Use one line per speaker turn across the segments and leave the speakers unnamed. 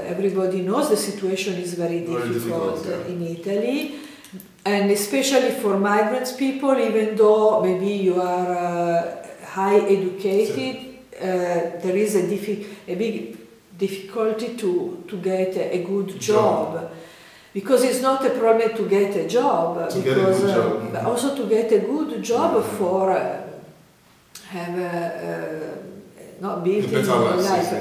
Everybody knows the situation is very difficult in Italy, and especially for migrants people, even though maybe you are high educated, there is a big difficulty to get a good job. Because it's not a problem to get a job, but also to get a good job for not building a life.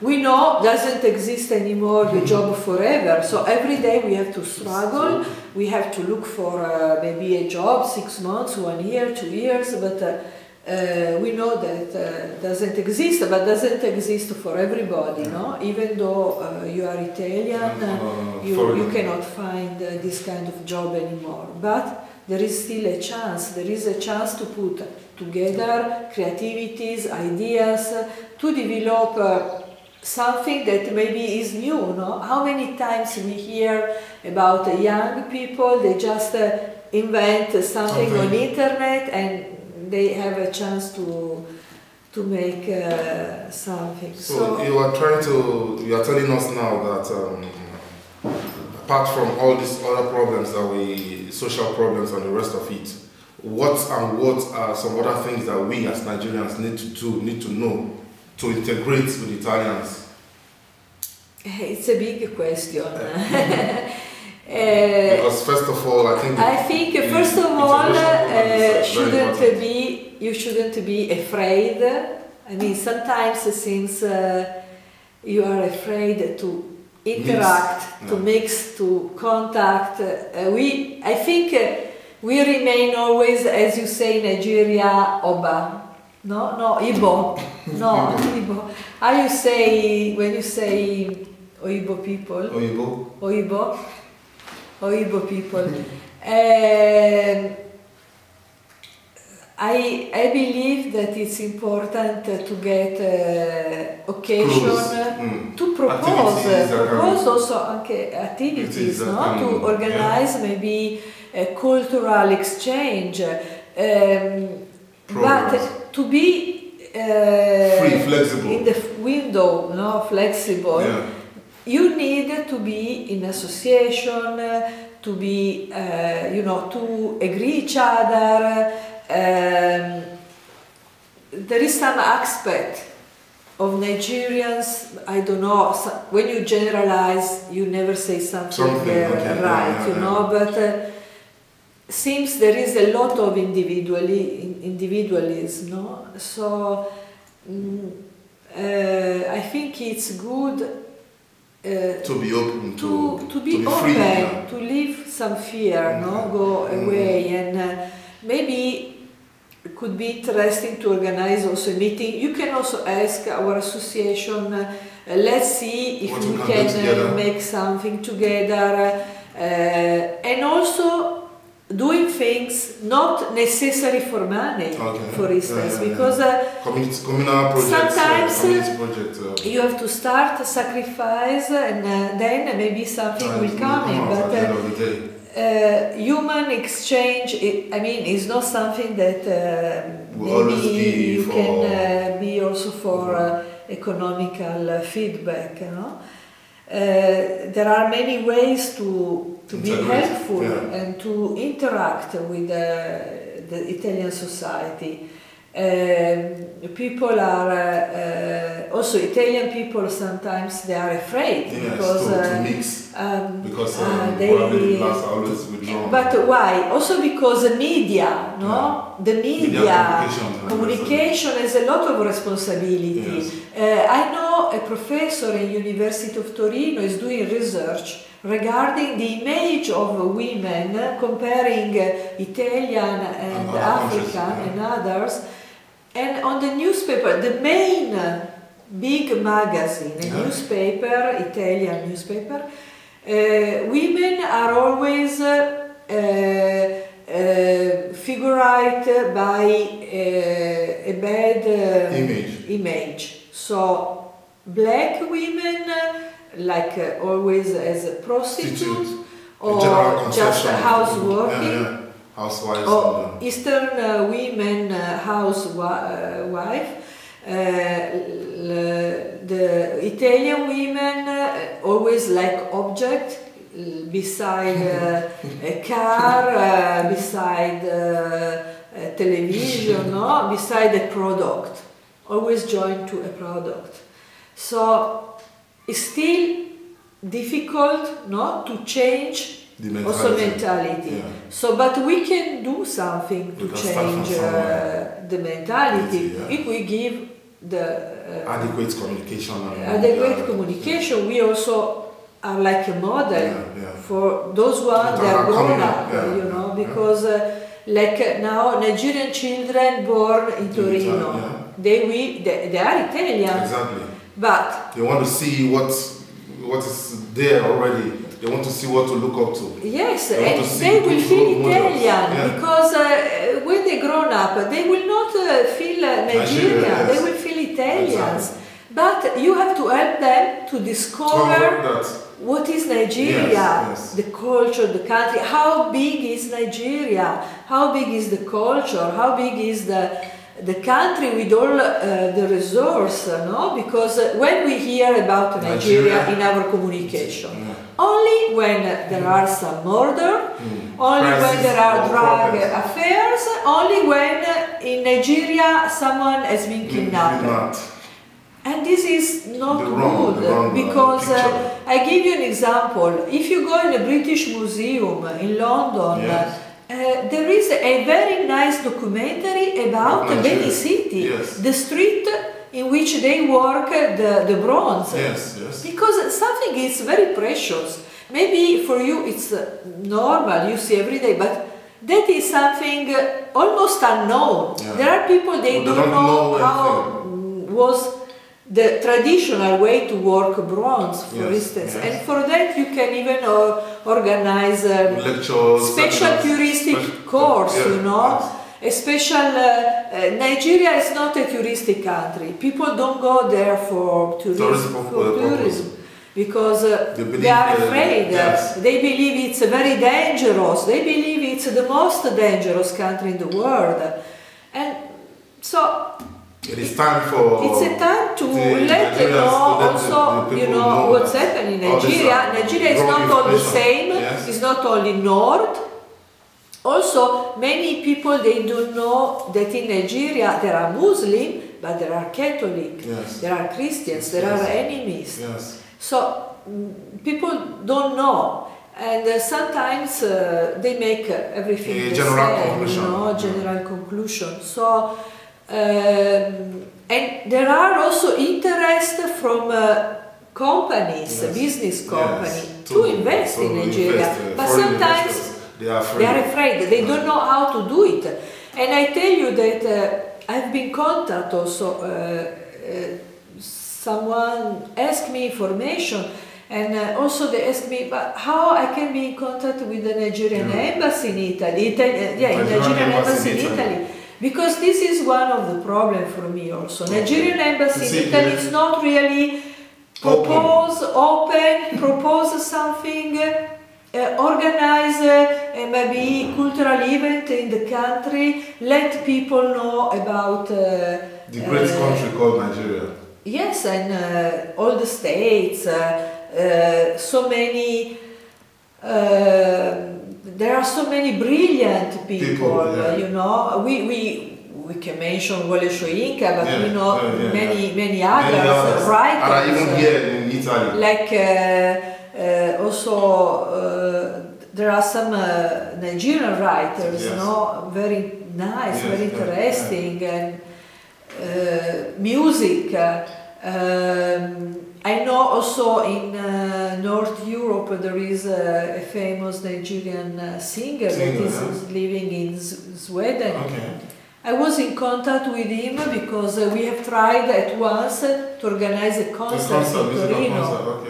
We know doesn't exist anymore the job forever, so every day we have to struggle, we have to look for maybe a job, 6 months, 1 year, 2 years, but we know that doesn't exist, but doesn't exist for everybody, no? Even though you are Italian, you cannot find this kind of job anymore, but there is still a chance. There is a chance to put together creativities, ideas, to develop something that maybe is new, no? How many times we hear about young people, they just invent something on internet and they have a chance to make something.
So you are telling us now that apart from all these other problems social problems and the rest of it, what are some other things that we as Nigerians need to know to integrate with Italians?
It's a big question.
Because first of all, I think
first of all, you shouldn't be afraid. I mean, sometimes since you are afraid to interact, to mix, to contact, I think we remain always, as you say in Nigeria, Oba. No, Igbo. No, Igbo. How you say when you say Oyibo people? Oyibo people. I believe that it's important to get occasion to propose also activities, no? To organize maybe a cultural exchange, but to be
free, flexible
in the window, no, flexible. Yeah. You need to be in association, to be, to agree each other. There is some aspect of Nigerians, I don't know, when you generalize, you never say something right, you know, but seems there is a lot of individualism, no? So I think it's good
to be open, to
be open,
free,
to leave some fear, no? Go away, and maybe it could be interesting to organize also a meeting. You can also ask our association, let's see if we can make something together, and also doing things not necessary for money, for instance, because
communal projects,
sometimes you have to start, sacrifice, and then maybe something will come in. But human exchange, is not something that maybe you can be also for economical feedback. You know? There are many ways to be helpful and to interact with the Italian society. People are also Italian people. Sometimes they are afraid because they are always withdrawn. But why? Also because the media, no? The media communication has a lot of responsibility. I know a professor in University of Torino is doing research regarding the image of women, comparing Italian and African and others. And on the newspaper, the main big magazine, newspaper, Italian newspaper, women are always figured by a bad image. So black women, like always as a prostitute, or just houseworking.
Housewives,
or Eastern women housewife, The Italian women always like object beside a car, beside a television, no? Beside a product, always joined to a product. So it's still difficult, no, to change also mentality. Yeah. So, but we can do something to change the mentality if we give the
adequate communication.
Communication. We also are like a model for those ones that are grown up, you know, because like now Nigerian children born in Torino, they are Italian.
Exactly.
But
they want to see what is there already. They want to see what to look up to.
Yes, and they will feel Italian because when they grown up, they will not feel Nigerian. Yes. They will feel Italians. Exactly. But you have to help them to discover what is Nigeria, the culture, the country. How big is Nigeria? How big is the culture? How big is the country with all the resource, no? Because when we hear about Nigeria in our communication, only when there are some murder, only when there are drug affairs, only when in Nigeria someone has been kidnapped. And this is not good, because I give you an example. If you go in a British Museum in London, there is a very nice documentary about Benin City, the street in which they work the bronze. Because something is very precious. Maybe for you it's normal, you see every day, but that is something almost unknown. There are people, they don't know how was the traditional way to work bronze, for instance, and for that you can even organize lectures, special touristic course, you know, a special. Nigeria is not a touristic country. People don't go there for tourism because they are afraid. They believe it's very dangerous. They believe it's the most dangerous country in the world, and so.
It is time for.
It's a time to let you know also, you know, what's happening in Nigeria. Nigeria is not all the same. It's not only north. Also, many people, they don't know that in Nigeria there are Muslims, but there are Catholics, there are Christians, there are enemies. So people don't know, and sometimes they make everything the same, you know, general conclusion. So. And there are also interest from companies, business companies, to invest in Nigeria, but sometimes they are afraid, they don't know how to do it. And I tell you that I've been contacted also, someone asked me information, and also they asked me, but how I can be in contact with the Nigerian embassy in Italy, Nigerian embassy in Italy. Because this is one of the problems for me also. Nigerian embassy in Italy is not really propose something, organize maybe cultural event in the country, let people know about
the great country called Nigeria.
Yes, and all the states, so many. There are so many brilliant people, you know. We can mention Wole Soyinka, but we know many others, writers.
And even here in Italy.
Like also there are some Nigerian writers, you know, very nice, very interesting, and music. I know also in North Europe there is a famous Nigerian singer that is living in Sweden. I was in contact with him because we have tried at once to organize a concert in Torino.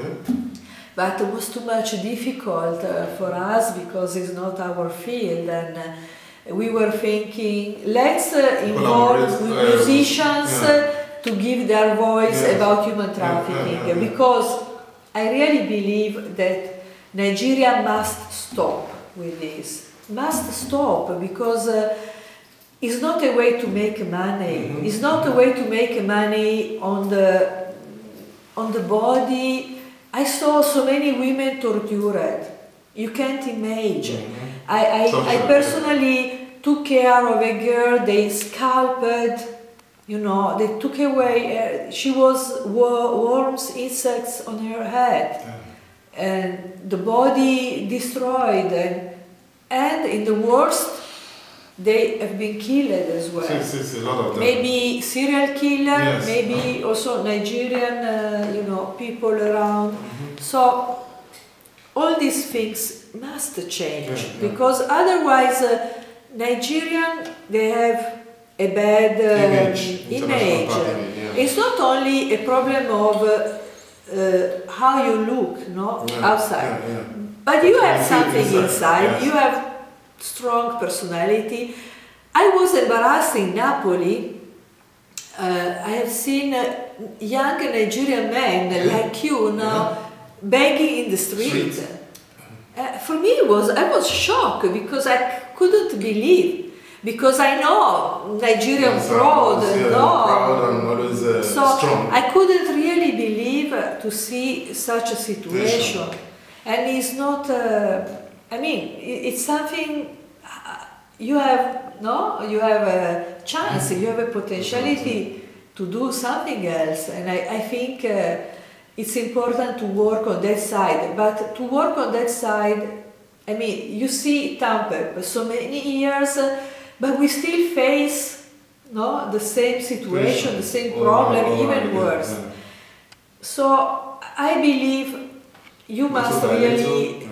But it was too much difficult for us because it's not our field, and we were thinking, let's involve musicians to give their voice about human trafficking, because I really believe that Nigeria must stop with this. Must stop, because is not a way to make money. It's not a way to make money on the body. I saw so many women tortured. You can't imagine. I personally took care of a girl. They scalped, you know, they took away. She was worms, insects on her head, and the body destroyed. And in the worst, they have been killed as well.
A lot of them.
Maybe serial killer, maybe also Nigerian, you know, people around. So all these things must change, because otherwise Nigerian, they have a bad image. It's not only a problem of how you look, no, outside, but you have something inside. You have strong personality. I was embarrassed in Napoli. I have seen young Nigerian men like you now begging in the street. For me, I was shocked, because I couldn't believe, because I know Nigerian proud,
and always
so
strong.
I couldn't really believe to see such a situation, and it's not. I mean, it's something you have. No, you have a chance. You have a potentiality to do something else, and I think. It's important to work on that side, but to work on that side, I mean, you see TAMPEP so many years, but we still face the same situation, the same problem, even worse. So I believe you must really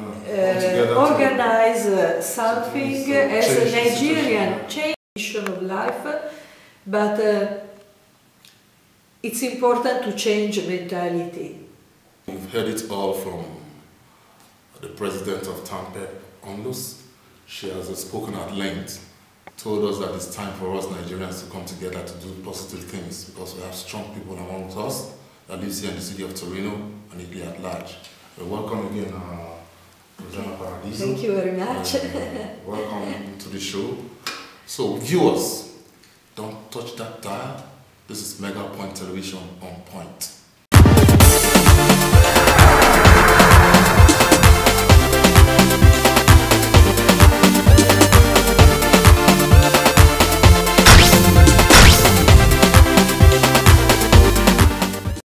organize something as a Nigerian change of life, but it's important to change mentality.
We've heard it all from the president of TAMPEP UNLUS. She has spoken at length, told us that it's time for us Nigerians to come together to do positive things, because we have strong people amongst us that lives here in the city of Torino and Italy at large. Welcome again, Rosanna Paradisso.
Thank you very much.
Welcome to the show. So viewers, don't touch that dial. This is Megalpoint Television on point.